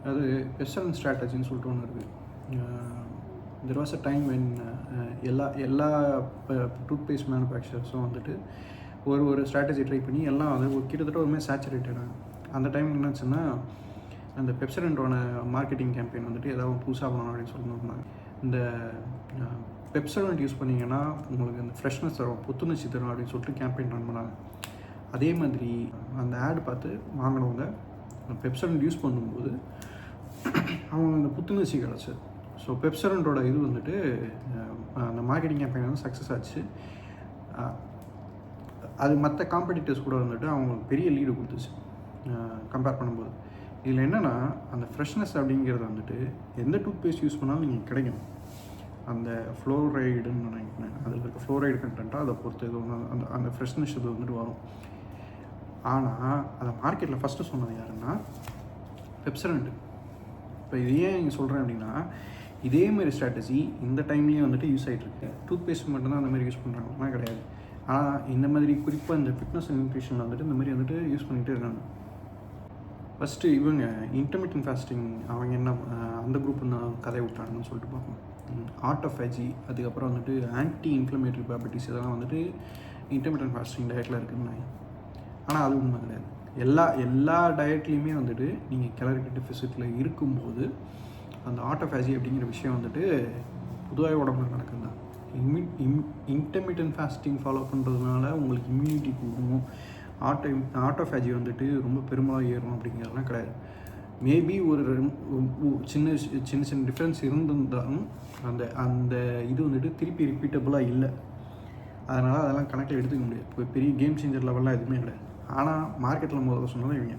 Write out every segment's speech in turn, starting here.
அது பெப்சடென்ட் ஸ்ட்ராட்டஜின்னு சொல்லிட்டு ஒன்று இருக்குது. There was a time when எல்லா டூத்பேஸ்ட் மேனுஃபேக்சரர்ஸும் வந்துட்டு ஒரு ஸ்ட்ராட்டஜி ட்ரை பண்ணி எல்லாம் வந்து கிட்டத்தட்ட ஒருமே சேச்சுரேட்டடாக. அந்த டைம் என்னாச்சுன்னா, அந்த பெப்சடென்ட்டோட மார்க்கெட்டிங் கேம்பெயின் வந்துட்டு ஏதாவது புதுசாக பண்ணணும் அப்படின்னு சொல்லியிருந்தாங்க. இந்த பெப்சடென்ட் யூஸ் பண்ணிங்கன்னா உங்களுக்கு அந்த ஃப்ரெஷ்னஸ் தரும், புத்துணர்ச்சி தரும் அப்படின்னு சொல்லிட்டு கேம்பெயின் ரன் பண்ணாங்க. அதே மாதிரி அந்த ஆட் பார்த்து வாங்கினவங்க பெப்சடென்ட் யூஸ் பண்ணும்போது அவங்க அந்த புத்துணர்ச்சி கிடச்சி. ஸோ பெப்சடென்ட்டோட இது வந்துட்டு அந்த மார்க்கெட்டிங் கேம்பெயின் வந்து சக்ஸஸ் ஆச்சு. அது மற்ற காம்படிட்டர்ஸ் கூட வந்துட்டு அவங்களுக்கு பெரிய லீடு கொடுத்துச்சு கம்பேர் பண்ணும்போது. இதில் என்னென்னா, அந்த ஃப்ரெஷ்னஸ் அப்படிங்கிறது வந்துட்டு எந்த டூத்பேஸ்ட் யூஸ் பண்ணாலும் நீங்கள் கிடைக்கும். அந்த ஃப்ளோரைடுன்னு நினைக்கிறேன், அதில் இருக்க ஃப்ளோரைடு கண்டென்ட்டாக அதை பொறுத்து இது அந்த அந்த ஃப்ரெஷ்னஸ் இது வந்துட்டு வரும். ஆனால் அதை மார்க்கெட்டில் ஃபஸ்ட்டு சொன்னது யாருன்னா பெப்சடென்ட். இப்போ இது ஏன் இங்கே சொல்கிறேன் அப்படின்னா, இதே மாதிரி ஸ்ட்ராட்டஜி இந்த டைம்லேயும் வந்துட்டு யூஸ் ஆகிட்டுருக்கு. டூத்பேஸ்ட் மட்டும்தான் அந்த மாதிரி யூஸ் பண்ணுறாங்கன்னா கிடையாது. ஆனால் இந்த மாதிரி குறிப்பாக இந்த ஃபிட்னஸ் அண்ட் நியூட்ரிஷனில் வந்துட்டு இந்த மாதிரி வந்துட்டு யூஸ் பண்ணிகிட்டே இருக்காங்க. ஃபஸ்ட்டு இவங்க இன்டர்மிட்டன்ட் ஃபாஸ்டிங் அவங்க என்ன அந்த குரூப் நான் கதையை விட்டாங்கன்னு சொல்லிட்டு பார்ப்போம். ஆட்டோஃபேஜி, அதுக்கப்புறம் வந்துட்டு ஆன்டி இன்ஃப்ளமேட்டரி ப்ராப்பர்ட்டிஸ் இதெல்லாம் வந்துட்டு இன்டர்மிட்டன்ட் ஃபாஸ்டிங் டயட்டில் இருக்குதுன்னு. ஆனால் அது உண்மை கிடையாது. எல்லா டயட்லேயுமே வந்துட்டு நீங்கள் கேலரி டெஃபிசிட்டில் இருக்கும்போது அந்த ஆட்டோஃபேஜி அப்படிங்கிற விஷயம் வந்துட்டு பொதுவாக உடம்புல நடக்குது தான். இன்டர்மிட்டன்ட் ஃபாஸ்டிங் ஃபாலோ பண்ணுறதுனால உங்களுக்கு இம்யூனிட்டி கூடும், ஆட்டோஃபேஜி வந்துட்டு ரொம்ப பெரும்பாலும் ஏறும் அப்படிங்கிறதுலாம் கிடையாது. மேபி ஒரு சின்ன சின்ன டிஃப்ரென்ஸ் இருந்திருந்தாலும் அந்த இது வந்துட்டு திருப்பி ரிப்பீட்டபுளாக இல்லை. அதனால் அதெல்லாம் கணக்கில் எடுத்துக்க முடியாது. இப்போ பெரிய கேம் சேஞ்சர் லெவல்லாம் எதுவுமே கிடையாது. ஆனால் மார்க்கெட்டில் முதல்ல சொன்னதான் இவங்க.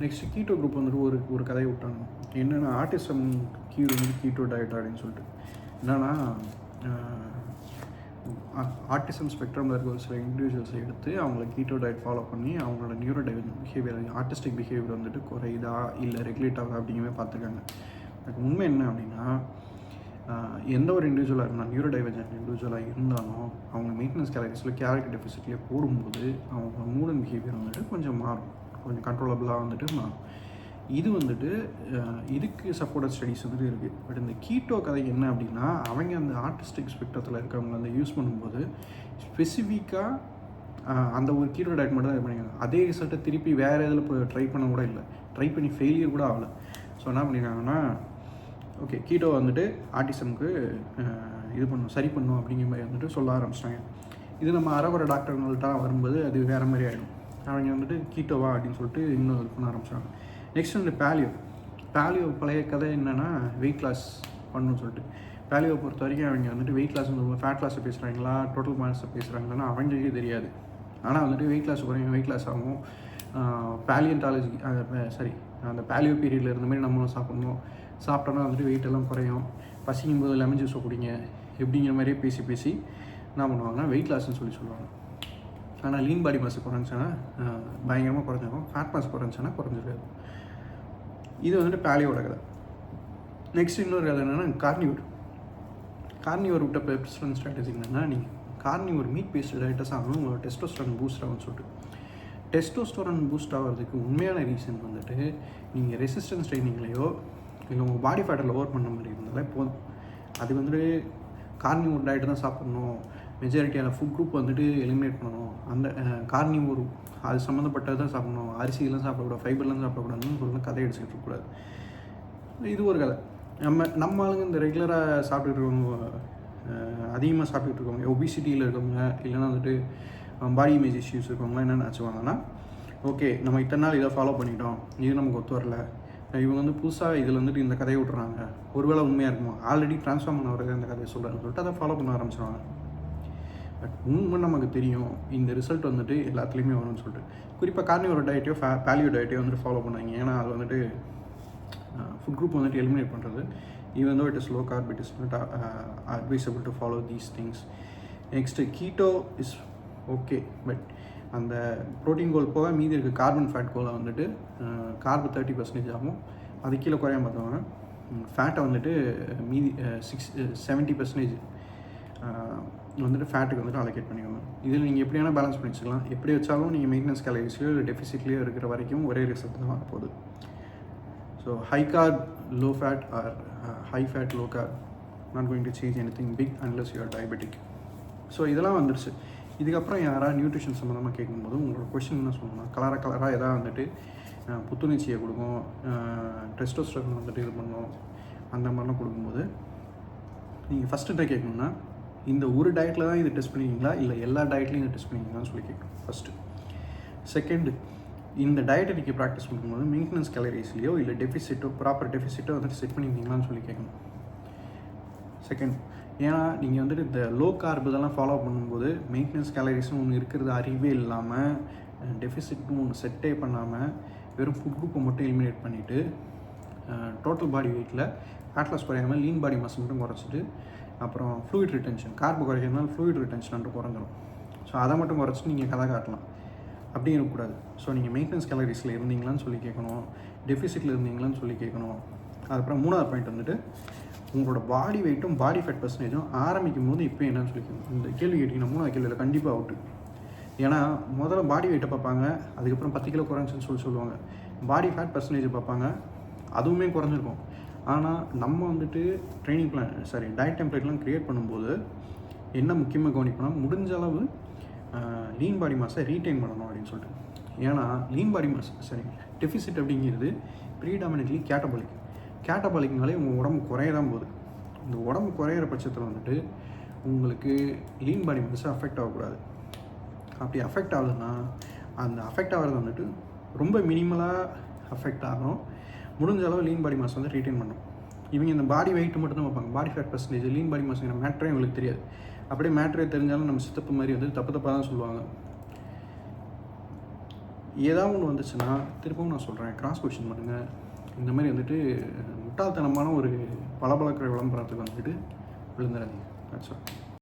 நெக்ஸ்ட்டு கீட்டோ குரூப் வந்துட்டு ஒரு கதையை விட்டாங்க. என்னென்னா, ஆர்டிசம் கியூர் வந்து கீட்டோ டயட் அப்படின்னு சொல்லிட்டு. என்னென்னா, ஆர்டிசம் ஸ்பெக்ட்ரமில் இருக்க ஒரு சில இண்டிவிஜுவல்ஸை எடுத்து அவங்கள கீட்டோ டயட் ஃபாலோ பண்ணி அவங்களோட நியூரோ பிஹேவியர், ஆர்டிஸ்டிக் பிஹேவியர் வந்துட்டு குறையுதா இல்லை ரெகுலேட் ஆகுதா அப்படிங்கிறத பார்த்துருக்காங்க. பட் உண்மை என்ன அப்படின்னா, எந்த ஒரு இண்டிவிஜுவலாக இருந்தாலும், நியூரோ டைவர்ஜென்ட் இண்டிவிஜுவலாக இருந்தாலும் அவங்க மெயின்டெனன்ஸ் கேலரிஸில் கேலரி டெஃபிசிட்லேயே போடும்போது அவங்க மூட் அண்ட் பிஹேவியர் வந்துட்டு கொஞ்சம் மாறும், கொஞ்சம் கண்ட்ரோலபிளாக வந்துட்டு மாறும். இது வந்துட்டு இதுக்கு சப்போர்ட்டட் ஸ்டடீஸ் வந்துட்டு இருக்குது. பட் இந்த கீட்டோ கதை என்ன அப்படின்னா, அவங்க அந்த ஆர்டிஸ்டிக் ஸ்பெக்ட்ரத்தில் இருக்கவங்க அந்த யூஸ் பண்ணும்போது ஸ்பெசிஃபிக்காக அந்த ஒரு கீட்டோ டயட் மட்டும் தான் இது பண்ணியிருக்காங்க. அதே ரிசல்ட்டை திருப்பி வேறு இதில் இப்போ ட்ரை பண்ண கூட இல்லை, ட்ரை பண்ணி ஃபெயிலியர் கூட ஆகலை. ஸோ என்ன பண்ணியிருக்காங்கன்னா, ஓகே கீட்டோ வந்துட்டு ஆர்டிசம்க்கு இது பண்ணும், சரி பண்ணும் அப்படிங்கிற மாதிரி வந்துட்டு சொல்ல ஆரம்பிச்சிட்டாங்க. இது நம்ம அறகுறை டாக்டர்கள்ட்ட வரும்போது அது வேறு மாதிரி ஆகிடும். அவங்க வந்துட்டு கீட்டோவா அப்படின்னு சொல்லிட்டு இன்னும் இது பண்ண ஆரம்பிச்சாங்க. நெக்ஸ்ட் வந்து பேலியோ பழைய கதை என்னென்னா, வெயிட் லாஸ் பண்ணணும்னு சொல்லிட்டு. பேலியோவை பொறுத்த வரைக்கும் அவங்க வந்துட்டு வெயிட் லாஸ் வந்து ஃபேட் லாஸை பேசுகிறாங்களா டோட்டல் மாஸை பேசுகிறாங்களான்னு அவங்களுக்கே தெரியாது. ஆனால் வந்துட்டு வெயிட் லாஸ் குறையும், வெயிட் லாஸ் ஆகும், பேலியன்டாலஜி அந்த பேலியோ பீரியடில் இருந்த மாதிரி நம்மளும் சாப்பிட்டோன்னா வந்துட்டு வெயிட் எல்லாம் குறையும், பசிக்கும் போது லெமன் ஜூஸை குடிங்க எப்படிங்கிற மாதிரியே பேசி என்ன பண்ணுவாங்கன்னா வெயிட் லாஸ்ன்னு சொல்லுவாங்க. ஆனால் லீன் பாடி மாஸ் குறைஞ்சானா பயங்கரமாக குறைஞ்சிருக்கும், ஃபேட் மாஸ் குறைஞ்சானா குறைஞ்சிருக்காது. இது வந்துட்டு பேலியோட கதை. நெக்ஸ்ட் இன்னொரு கதை என்னென்னா, கார்னிவர் விட்ட பெப்சடென்ட் ஸ்ட்ராட்டஜி என்னென்னா, நீங்கள் கார்னிவர் மீட் பேஸ்டு டயட்டை சாப்பிடணும் உங்களோட டெஸ்டோஸ்டெரான் பூஸ்ட் ஆகும்னு சொல்லிட்டு. டெஸ்டோஸ்டெரான் பூஸ்ட் ஆகிறதுக்கு உண்மையான ரீசன் வந்துட்டு நீங்கள் ரெசிஸ்டன்ஸ் ட்ரைனிங்லையோ இல்லை உங்கள் பாடி ஃபேட்டை லோவர் பண்ண மாதிரி இருந்தாலே போதும். அது வந்துட்டு கார்னிவர் டயட்டு தான் சாப்பிட்ணும், மெஜாரிட்டியான ஃபுட் குரூப் வந்துட்டு எலிமினேட் பண்ணணும், அந்த கார்னிவர் அது சம்மந்தப்பட்டது தான் சாப்பிடணும், அரிசியெல்லாம் சாப்பிடக்கூடாது, ஃபைபர்லாம் சாப்பிடக்கூடாதுன்னு சொல்லி கதை அடிச்சுக்கிட்டு இருக்கக்கூடாது. இது ஒரு கதை. நம்ம ஆளுங்க இந்த ரெகுலராக சாப்பிட்டுட்டு இருக்கவங்க, அதிகமாக சாப்பிட்டுட்டு இருக்கவங்க, ஒபிசிட்டியில் இருக்கவங்க, இல்லைன்னா வந்துட்டு பாடி இமேஜ் இஷ்யூஸ் இருக்கவங்களாம் என்ன நினச்சுவாங்கன்னா, ஓகே நம்ம இத்தனை நாள் இதை ஃபாலோ பண்ணிட்டோம், இது நமக்கு ஒத்து வரல, இவங்க வந்து புதுசாக இதில் வந்துட்டு இந்த கதையை விட்றாங்க, ஒருவேளை உண்மையாக இருக்குமோ, ஆல்ரெடி ட்ரான்ஸ்ஃபார்ம் பண்ண அந்த கதையை சொல்கிறாங்கன்னு சொல்லிட்டு அதை ஃபாலோ பண்ண ஆரம்பிச்சிடுவாங்க. பட் உண்மை நமக்கு தெரியும் இந்த ரிசல்ட் வந்துட்டு எல்லாத்துலேயுமே வரும்னு சொல்லிட்டு. குறிப்பாக கார்னிவர் டயட்டையோ பேலியோ டயட்டையோ வந்துட்டு ஃபாலோ பண்ணாங்க. ஏன்னா அது வந்துட்டு ஃபுட் குரூப் வந்துட்டு எலிமினேட் பண்ணுறது. Even though it is low corp, it is not advisable to follow these things. Next keto is okay, but அந்த ப்ரோட்டீன் கோல் போக மீதி இருக்க கார்பன் ஃபேட் கோலை வந்துட்டு கார்பு 30% ஆகும், அது கீழே குறையாம பார்த்தவங்க ஃபேட்டை வந்துட்டு மீதி 70% வந்துட்டு ஃபேட்டுக்கு வந்துட்டு அலோகேட் பண்ணிக்கோங்க. இதில் நீங்கள் எப்படியான பேலன்ஸ் பண்ணி வச்சுக்கலாம். எப்படி வச்சாலும் நீங்கள் மெயின்டெனன்ஸ் கேலரிஸ்லையோ இல்லை டெஃபிசிட்லேயோ இருக்கிற வரைக்கும் ஒரே ரிசல்ட் தான் வரப்போகுது. So so high carb low fat or high fat low carb not going to change anything big unless you are diabetic. So இதெல்லாம் வந்துருச்சு. இதுக்கப்புறம் யாராவது நியூட்ரிஷன் சம்மந்தமாக கேட்கும்போது உங்களோட கொஷின் என்ன சொல்லணும்னா, கலராக எதாவது வந்துட்டு புத்துணர்ச்சியை கொடுக்கும், டெஸ்டோஸ்டெரான் வந்துட்டு இது பண்ணும், அந்த மாதிரிலாம் கொடுக்கும்போது நீங்கள் ஃபஸ்ட்டு கேட்கணும்னா, இந்த ஒரு டயட்டில் தான் இது டெஸ்ட் பண்ணிக்கிங்களா இல்லை எல்லா டயட்லையும் இதை டெஸ்ட் பண்ணிக்கிங்களான்னு சொல்லி கேட்கணும் ஃபஸ்ட்டு. செகண்டு, இந்த டயட்டை நீங்கள் ப்ராக்டிஸ் பண்ணும்போது மெயின்டெனன்ஸ் கேலரிஸ்லையோ இல்லை டெஃபிசிட்டோ ப்ராப்பர் டெஃபிசிட்டோ வந்துட்டு செட் பண்ணியிருந்தீங்களான்னு சொல்லி கேட்கணும். செகண்ட், ஏன்னா நீங்கள் வந்துட்டு இந்த லோ கார்ப் இதெல்லாம் ஃபாலோ பண்ணும்போது மெயின்டெனன்ஸ் கேலரிஸ்னு ஒன்று இருக்கிறது அறிவே இல்லாமல், டெஃபிசிட்னு ஒன்று செட்டே பண்ணாமல் வெறும் ஃபுட் குரூப்பை மட்டும் எலிமினேட் பண்ணிவிட்டு டோட்டல் பாடி வெயிட்டில் ஃபேட் லாஸ் குறையாமல் லீன் பாடி மாஸ் மட்டும் குறைச்சிட்டு அப்புறம் ஃப்ளூயிட் ரிட்டென்ஷன், கார்பு குறைக்கிறதுனால ஃப்ளூயிட் ரிட்டென்ஷன் மட்டும் குறைஞ்சிரும். ஸோ அதை மட்டும் குறைச்சிட்டு நீங்கள் கதை காட்டலாம். அப்படி இருக்கக்கூடாது. ஸோ நீங்கள் மெயின்டெனன்ஸ் கேலரிஸில் இருந்தீங்களான்னு சொல்லி கேட்கணும், டெஃபிசிட்டில் இருந்தீங்களான்னு சொல்லி கேட்கணும். அதுக்கப்புறம் மூணாவது பாயிண்ட் வந்துட்டு உங்களோட பாடி வெயிட்டும் பாடி ஃபேட் பர்சன்டேஜும் ஆரம்பிக்கும் போது இப்போ என்னன்னு சொல்லிக்கணும். இந்த கேள்வி கேட்டிங்கன்னா மூணாவது கேள்வியில் கண்டிப்பாக அவுட்டு. ஏன்னா முதல்ல பாடி வெயிட்டை பார்ப்பாங்க, அதுக்கப்புறம் 10 கிலோ குறைஞ்சுன்னு சொல்லுவாங்க. பாடி ஃபேட் பர்சன்டேஜ் பார்ப்பாங்க, அதுவுமே குறைஞ்சிருக்கும். ஆனால் நம்ம வந்துட்டு ட்ரைனிங் பிளான் டயட் டெம்ப்ளேட்லாம் க்ரியேட் பண்ணும்போது என்ன முக்கியமாக கவனிக்கணும், முடிஞ்ச அளவு லீன் பாடி மாஸை ரீட்டைன் பண்ணணும் அப்படின்னு சொல்லிட்டு. ஏன்னா லீன் பாடி மாஸ் டெஃபிசிட் அப்படிங்கிறது ப்ரீடாமினெட்லி கேட்டபாலிக்னாலே உங்கள் உடம்பு குறைய தான் போகுது. இந்த உடம்பு குறையிற பட்சத்தில் வந்துட்டு உங்களுக்கு லீன் பாடி மாஸ் அஃபெக்ட் ஆகக்கூடாது. அப்படி அஃபெக்ட் ஆகுதுன்னா அந்த அஃபெக்ட் ஆகிறது வந்துட்டு ரொம்ப மினிமலாக அஃபெக்ட் ஆகும். முடிஞ்ச அளவு லீன் பாடி மாஸ் வந்து ரீட்டைன் பண்ணும். இவங்க இந்த பாடி வெயிட் மட்டும் தான் பார்ப்பாங்க, body fat percentage lean body mass மேட்ரே உங்களுக்கு தெரியாது. அப்படியே மேட்ரே தெரிஞ்சாலும் நம்ம சித்தப்பு மாதிரி வந்து தப்பாக தான் சொல்லுவாங்க. ஏதாவது ஒன்று வந்துச்சுன்னா திரும்பவும் நான் சொல்கிறேன், கிராஸ் கொஸ்டின் பண்ணுங்கள். இந்த மாதிரி வந்துட்டு முட்டாள்தனமான ஒரு பளபளக்கிற விளம்பரத்துக்கு வந்துட்டு விழுந்துடாதீங்க. That's all.